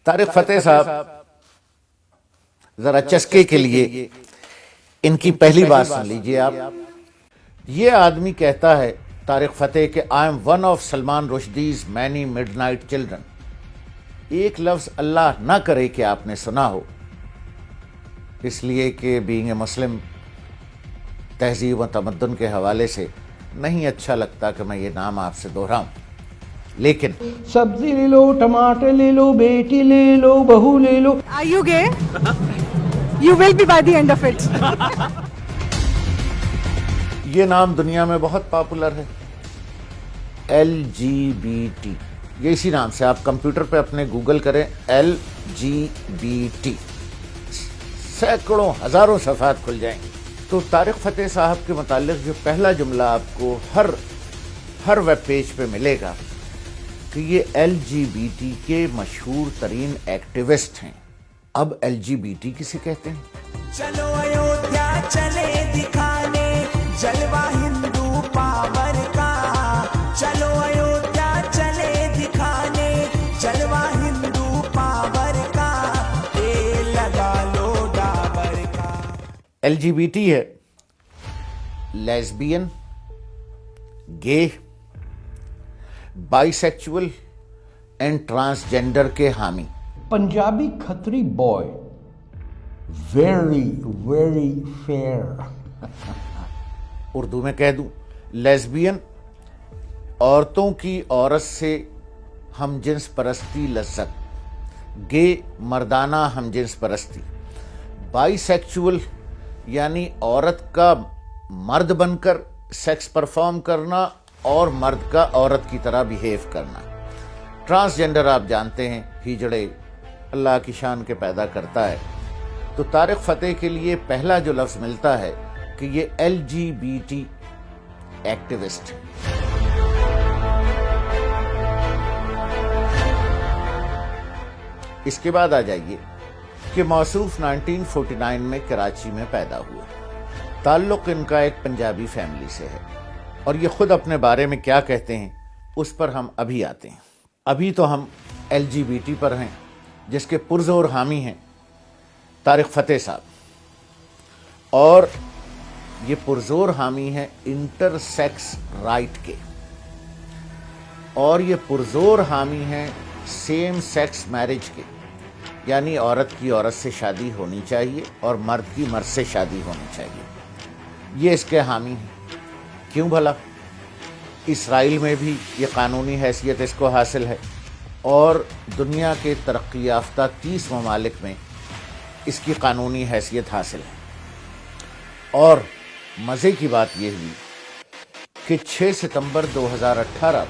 طارق فتح صاحب ذرا چسکے کے لیے ان کی پہلی بات سن لیجئے آپ. یہ آدمی کہتا ہے طارق فتح کہ I am one of Salman Rushdie's many midnight children. ایک لفظ اللہ نہ کرے کہ آپ نے سنا ہو، اس لیے کہ بینگ اے مسلم تہذیب و تمدن کے حوالے سے نہیں اچھا لگتا کہ میں یہ نام آپ سے دہراؤں، لیکن سبزی لے لو، ٹماٹر لے لو، بیٹی لے لو، بہو لے لو. Are you gay? You will be by the end of it. یہ نام دنیا میں بہت پاپولر ہے، LGBT. یہ اسی نام سے آپ کمپیوٹر پہ اپنے گوگل کریں LGBT، سینکڑوں ہزاروں صفحات کھل جائیں گے. تو طارق فتح صاحب کے متعلق جو پہلا جملہ آپ کو ہر ویب پیج پہ ملے گا کہ یہ LGBT کے مشہور ترین ایکٹیوسٹ ہیں. اب LGBT کسے کہتے ہیں؟ چلو ایودھیا چلے دکھانے جلوہ ہندو پاور کا، چلو ایودھیا چلے دکھانے جلوہ ہندو پاور کا، اے لگا لو ڈابر کا. LGBT ہے لیزبین، گے، بائی سیکچول اینڈ ٹرانسجینڈر کے حامی. Punjabi Khatri boy, very very fair. Urdu میں کہہ دوں، لیزبین عورتوں کی عورت سے ہم جنس پرستی لذت، گے مردانہ ہم جنس پرستی، بائی سیکچول یعنی عورت کا مرد بن کر سیکس پرفارم کرنا اور مرد کا عورت کی طرح بیہیو کرنا. ٹرانسجینڈر آپ جانتے ہیں ہیجڑے اللہ کی شان کے پیدا کرتا ہے. تو طارق فتح کے لیے پہلا جو لفظ ملتا ہے کہ یہ LGBT ایکٹیوسٹ. اس کے بعد آ جائیے کہ موصوف 1949 میں کراچی میں پیدا ہوئے. تعلق ان کا ایک پنجابی فیملی سے ہے، اور یہ خود اپنے بارے میں کیا کہتے ہیں اس پر ہم ابھی آتے ہیں. ابھی تو ہم LGBT پر ہیں، جس کے پرزور حامی ہیں طارق فتح صاحب، اور یہ پرزور حامی ہیں انٹر سیکس رائٹ کے، اور یہ پرزور حامی ہیں سیم سیکس میرج کے، یعنی عورت کی عورت سے شادی ہونی چاہیے اور مرد کی مرد سے شادی ہونی چاہیے. یہ اس کے حامی ہیں. کیوں بھلا؟ اسرائیل میں بھی یہ قانونی حیثیت اس کو حاصل ہے، اور دنیا کے ترقی یافتہ 30 ممالک میں اس کی قانونی حیثیت حاصل ہے. اور مزے کی بات یہ ہوئی کہ 6 ستمبر 2018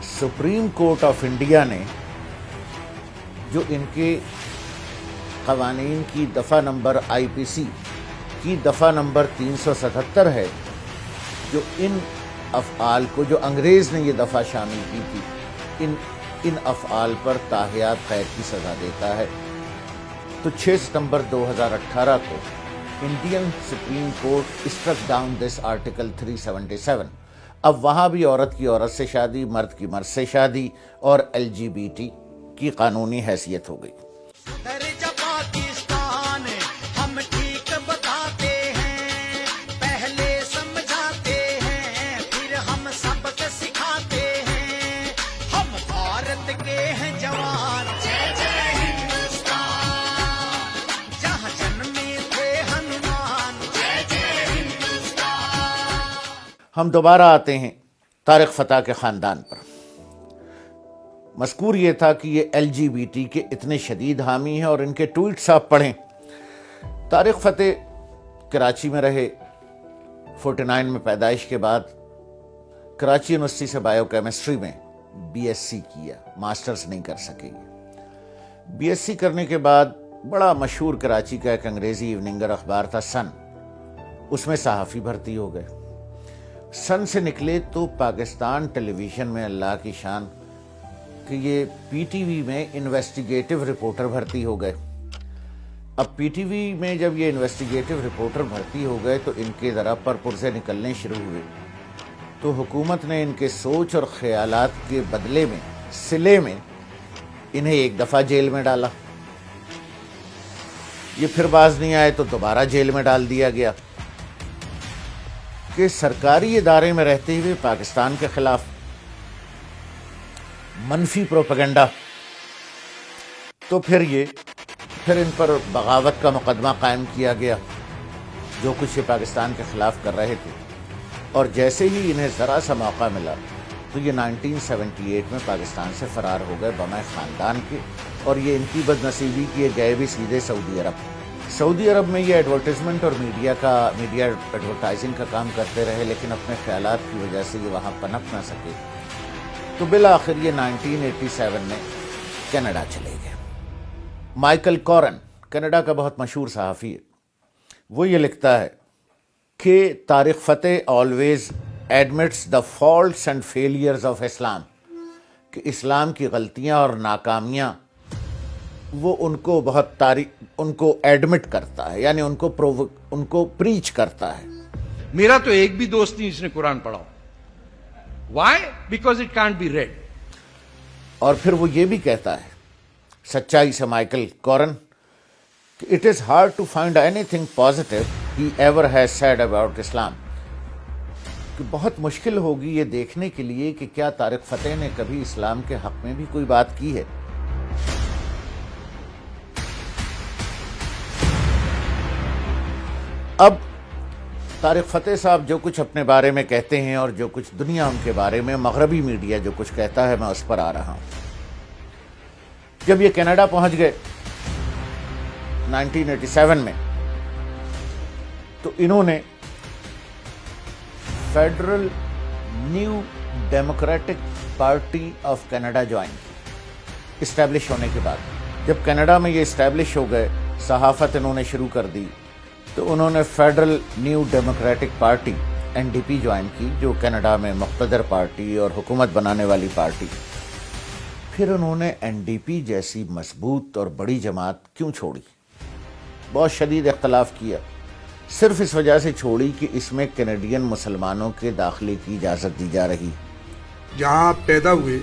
سپریم کورٹ آف انڈیا نے جو ان کے قوانین کی دفعہ نمبر IPC کی دفعہ نمبر 377 ہے، جو ان افعال کو، جو انگریز نے یہ دفعہ شامل کی تھی، ان افعال پر تاحیات قید کی سزا دیتا ہے. تو 6 ستمبر 2018 کو Indian supreme court struck down this article 377. اب وہاں بھی عورت کی عورت سے شادی، مرد کی مرد سے شادی اور LGBT کی قانونی حیثیت ہو گئی. درجہ پاکستان ہم ٹھیک بتاتے ہیں، پہلے سمجھاتے ہیں پھر ہم سبق سکھاتے ہیں، ہم بھارت کے ہیں جوان، جے جے ہندوستان، جہاں جنمے تھے ہنومان، جے جے ہندوستان. ہم دوبارہ آتے ہیں طارق فتح کے خاندان پر. مذکور یہ تھا کہ یہ LGBT کے اتنے شدید حامی ہیں، اور ان کے ٹویٹس آپ پڑھیں. طارق فتح کراچی میں رہے. 49 میں پیدائش کے بعد کراچی یونیورسٹی سے بایو کیمسٹری میں BSc کیا، ماسٹرز نہیں کر سکے. BSc کرنے کے بعد بڑا مشہور کراچی کا ایک انگریزی ایوننگر اخبار تھا سن، اس میں صحافی بھرتی ہو گئے. سن سے نکلے تو پاکستان ٹیلی ویژن میں اللہ کی شان کہ یہ PTV میں انویسٹیگیٹو رپورٹر بھرتی ہو گئے. اب PTV میں جب یہ انویسٹیگیٹو رپورٹر بھرتی ہو گئے تو ان کے ذرا پر پرزے نکلنے شروع ہوئے. تو حکومت نے ان کے سوچ اور خیالات کے بدلے میں، صلے میں इन्हें एक दफ़ा जेल में डाला, ये फिर बाज नहीं आए तो दोबारा जेल में डाल दिया गया कि सरकारी इदारे में रहते हुए पाकिस्तान के खिलाफ मनफी प्रोपेगेंडा। तो फिर इन पर बगावत का मुकदमा कायम किया गया, जो कुछ ये पाकिस्तान के खिलाफ कर रहे थे। और जैसे ही इन्हें ज़रा सा मौका मिला तो ये 1978 में पाकिस्तान से फ़रार हो गए बमै ख़ानदान के। और ये इनकी बदनसीबी कि ये गए भी सीधे सऊदी अरब। सऊदी अरब में ये एडवर्टाइजमेंट और मीडिया एडवर्टाइजिंग का काम करते रहे, लेकिन अपने ख्यालात की वजह से ये वहाँ पनप ना सके। तो बिल आखिर ये 1987 में कनाडा चले गए। माइकल कॉरन कनाडा का बहुत मशहूर सहाफ़ी है, वो ये लिखता है कि तारिक फ़तेह always admits the faults and failures of Islam, कि इस्लाम की गलतियाँ और नाकामियाँ वो उनको एडमिट करता है, यानी उनको प्रीच करता है। मेरा तो एक भी दोस्त नहीं जिसने कुरान पढ़ा। Why? Because it can't be read. और फिर वो ये भी कहता है सच्चाई से Michael Coren, it is hard to find anything positive he ever has said about Islam, कि बहुत मुश्किल होगी ये देखने के लिए कि क्या तारिक फ़तेह ने कभी इस्लाम के हक़ में भी कोई बात की है। अब तारिक फ़तेह साहब जो कुछ अपने बारे में कहते हैं और जो कुछ दुनिया उनके बारे में, मगरबी मीडिया जो कुछ कहता है, मैं उस पर आ रहा हूँ। जब ये कनाडा पहुँच गए 1987 में, तो इन्होंने federal new democratic party of Canada join की। इस्टेब्लिश होने के बाद जब कनाडा में ये इस्टेब्लिश हो गए, सहाफ़त इन्होंने शुरू कर दी, तो उन्होंने federal new democratic party NDP join की, जो कनाडा में मुक़्तदर पार्टी और हुकूमत बनाने वाली पार्टी। फिर उन्होंने NDP जैसी मजबूत और बड़ी जमात क्यों छोड़ी? बहुत शदीद इख्तलाफ किया, सिर्फ इस वजह से छोड़ी कि इसमें कैनेडियन मुसलमानों के दाखिले की इजाज़त दी जा रही। जहाँ आप पैदा हुए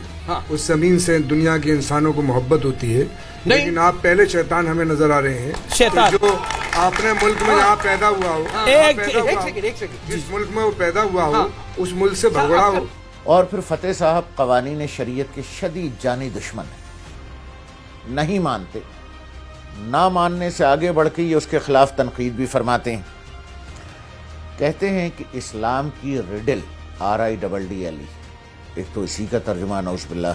उस जमीन से दुनिया के इंसानों को मोहब्बत होती है, लेकिन आप पहले शैतान हमें नजर आ रहे हैं। शैतान तो जो आपने मुल्क में जहाँ पैदा हुआ हो, एक सेकंड, जिस मुल्क में वो पैदा हुआ हो उस मुल्क से भगोड़ा हो। और फिर फ़तेह साहब क़वानीन शरीयत के शदीद जानी दुश्मन हैं, नहीं मानते। ना मानने से आगे बढ़ के ये उसके ख़िलाफ़ तनक़ीद भी फरमाते हैं। कहते हैं कि इस्लाम की रिडल RIDDLE, एक तो इसी का तर्जुमा नौज़ुबिल्लाह,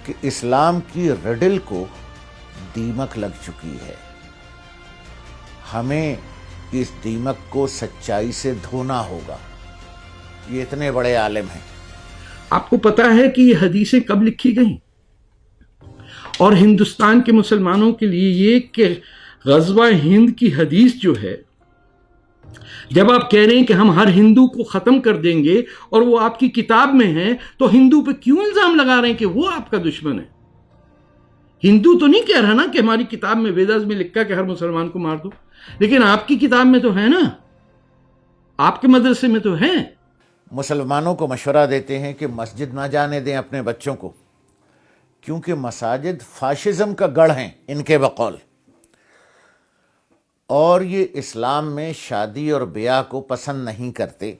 कि इस्लाम की रिडल को दीमक लग चुकी है, हमें इस दीमक को सच्चाई से धोना होगा। ये इतने बड़े आलिम हैं। आपको पता है कि ये हदीसें कब लिखी गई? और हिंदुस्तान के मुसलमानों के लिए ये कि ग़ज़वा हिंद की हदीस जो है, जब आप कह रहे हैं कि हम हर हिंदू को ख़त्म कर देंगे और वो आपकी किताब में है, तो हिंदू पे क्यों इल्ज़ाम लगा रहे हैं कि वो आपका दुश्मन है? हिंदू तो नहीं कह रहा ना कि हमारी किताब में, वेदास में लिखा कि हर मुसलमान को मार दो, लेकिन आपकी किताब में तो है ना, आपके मदरसे में तो है। मुसलमानों को मशवरा देते हैं कि मस्जिद ना जाने दें अपने बच्चों को, क्योंकि मसाजिद फाशिज़म का गढ़ हैं इनके बकौल, और ये इस्लाम में शादी और ब्याह को पसंद नहीं करते।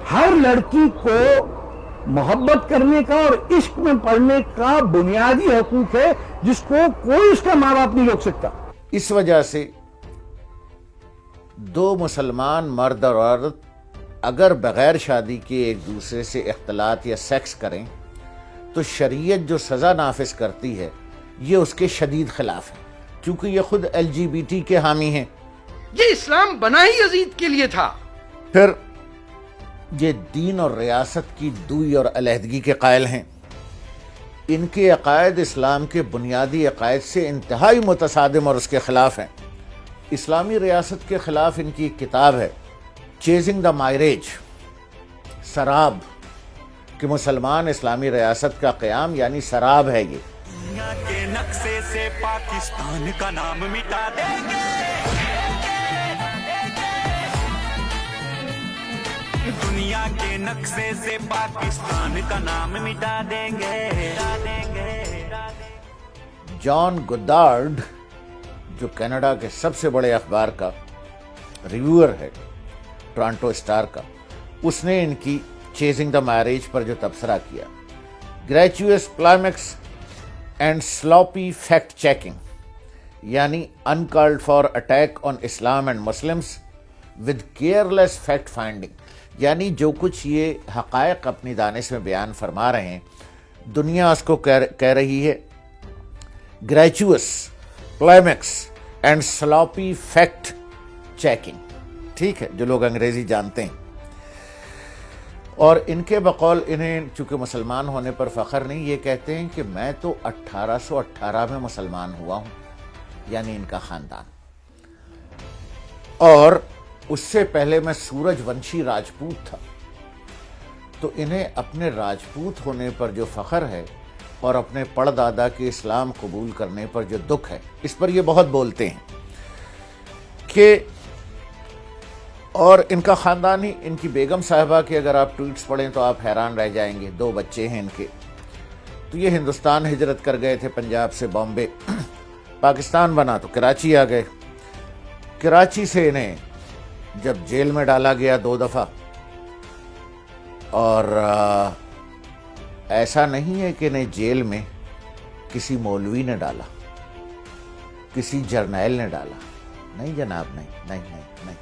हर लड़की को मोहब्बत करने का और इश्क में पढ़ने का बुनियादी हकूक है, जिसको कोई उसका माँ बाप नहीं रोक सकता। इस वजह से दो मुसलमान मर्द और औरत अगर बग़ैर शादी के एक दूसरे से इख्तलात या सेक्स करें, तो शरीयत जो सज़ा नाफिज करती है ये उसके शदीद खिलाफ है, क्योंकि ये खुद LGBT के हामी हैं। ये इस्लाम बना ही यजीद के लिए था। फिर ये दीन और रियासत की दूई और अलहदगी के कायल हैं। इनके अकायद इस्लाम के बुनियादी अकायद से इंतहाई मुतसादिम और उसके ख़िलाफ़ हैं। इस्लामी रियासत के ख़िलाफ़ इनकी एक किताब है, चेजिंग द मायरेज, सराब, कि मुसलमान इस्लामी रियासत का क़याम यानी सराब है। ये दुनिया के नक्शे से पाकिस्तान का नाम मिटा देंगे, दुनिया के नक्शे से पाकिस्तान का नाम मिटा देंगे। जॉन गुडार्ड, जो कनाडा के सबसे बड़े अखबार का रिव्यूअर है, टोरंटो स्टार का, उसने इनकी चेजिंग द मैरिज पर जो तबसरा किया, gratuitous climax and sloppy fact checking, यानी uncalled for attack on Islam and Muslims with careless fact finding, यानी जो कुछ ये हक़ायक़ अपनी दानिश में बयान फरमा रहे हैं, दुनिया उसको कह रही है gratuitous climax and sloppy fact checking. ठीक है, जो लोग अंग्रेजी जानते हैं। और इनके बकौल इन्हें चूँकि मुसलमान होने पर फ़ख्र नहीं, ये कहते हैं कि मैं तो 1818 में मुसलमान हुआ हूँ, यानी इनका ख़ानदान, और उससे पहले मैं सूरजवंशी राजपूत था। तो इन्हें अपने राजपूत होने पर जो फ़ख्र है और अपने पड़दादा के इस्लाम कबूल करने पर जो दुख है, इस पर ये बहुत बोलते हैं कि, और इनका ख़ानदान ही, इनकी बेगम साहिबा के अगर आप ट्वीट्स पढ़ें तो आप हैरान रह जाएंगे। 2 बच्चे हैं इनके। तो ये हिंदुस्तान हिजरत कर गए थे पंजाब से बॉम्बे, पाकिस्तान बना तो कराची आ गए। कराची से इन्हें जब जेल में डाला गया 2 दफ़ा, और ऐसा नहीं है कि इन्हें जेल में किसी मौलवी ने डाला, किसी जर्नैल ने डाला, नहीं जनाब, नहीं नहीं नहीं नहीं।